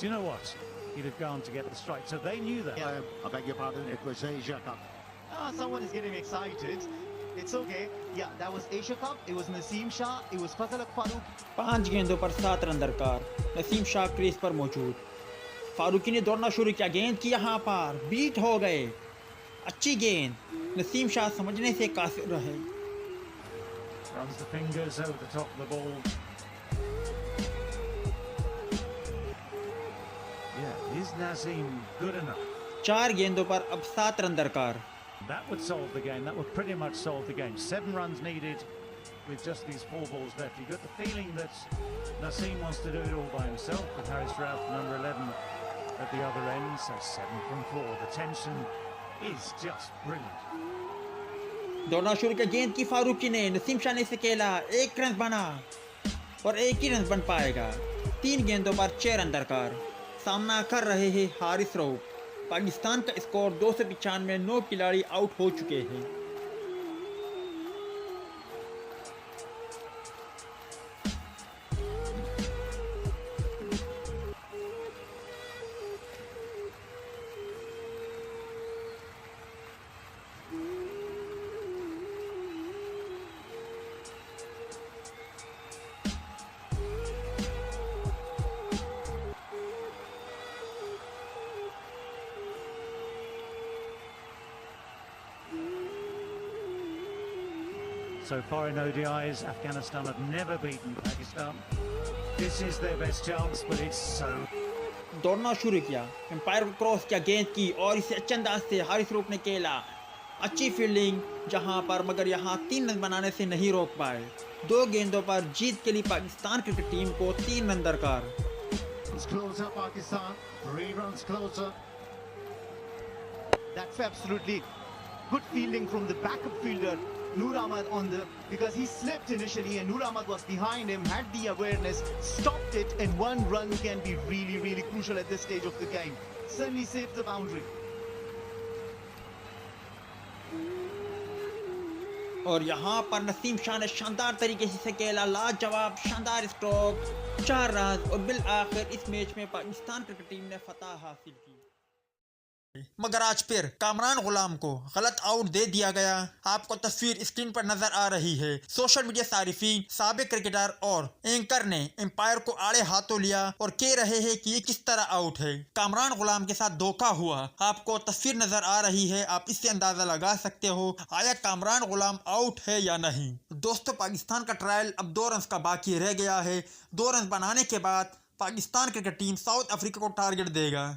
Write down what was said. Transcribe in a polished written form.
Do you know what? He'd have gone to get the strike, so they knew that. I beg your pardon, it was Asia Cup. Someone is getting excited. It's okay. Yeah, that was Asia Cup. It was Naseem Shah. It was Fazal Farooq. 5 गेंदों पर 7 run दरकार। Naseem Shah crease पर मौजूद। फारूकी ने दौड़ना शुरू किया, गेंद की यहाँ पर बीट हो गए। अच्छी गेंद, नसीम शाह समझने से कासिर रहे। Runs the fingers over the top of the ball. Yeah, is Naseem good enough? 4 गेंदों पर अब 7 रन दरकार। That would solve the game. That would pretty much solve the game. 7 runs needed with just these 4 balls left. You got the feeling that Naseem wants to do it all by himself with Haris Rauf, number 11, at the other end. So 7 from 4. The tension is just brilliant. दौड़ना शुरू किया, गेंद की फारूकी ने, नसीम शाह ने इसे खेला, 1 run बना और 1 ही रन बन पाएगा। 3 गेंदों पर 6 रन दरकार। सामना कर रहे हैं हारिस रऊफ। पाकिस्तान का स्कोर 295, 9 खिलाड़ी आउट हो चुके हैं। So far in ODIs, Afghanistan have never beaten Pakistan. This is their best chance, but it's so... दौड़ना शुरू किया, एम्पायर को क्रॉस किया, गेंद की और इसे अच्छे अंदाज से हारिस रऊफ ने खेला। अच्छी फील्डिंग जहां पर, मगर यहां 3 रन बनाने से नहीं रोक पाए। 2 गेंदों पर जीत के लिए पाकिस्तान क्रिकेट टीम को 3 रन दरकार। It's closer, Pakistan. 3 runs closer. That's absolutely good fielding from the backup fielder Noor Ahmad because he slipped initially and Noor Ahmad was behind him, had the awareness, stopped it, and 1 run can be really, really crucial at this stage of the game. Certainly saved the boundary. और यहाँ पर नसीम शाह ने शानदार तरीके से खेला, लाजवाब शानदार स्ट्रोक, 4 रन और बिल आखिर इस मैच में पाकिस्तान क्रिकेट टीम ने फतह हासिल की। मगर आज फिर कामरान गुलाम को गलत आउट दे दिया गया। आपको तस्वीर स्क्रीन पर नजर आ रही है। सोशल मीडिया सारिफीन साबिक क्रिकेटर और एंकर ने एम्पायर को आड़े हाथों लिया और कह रहे हैं कि ये किस तरह आउट है। कामरान गुलाम के साथ धोखा हुआ। आपको तस्वीर नजर आ रही है, आप इससे अंदाजा लगा सकते हो आया कामरान गुलाम आउट है या नहीं। दोस्तों, पाकिस्तान का ट्रायल अब 2 रन का बाकी रह गया है। 2 रन बनाने के बाद Pakistan cricket team south Africa को टारगेट देगा।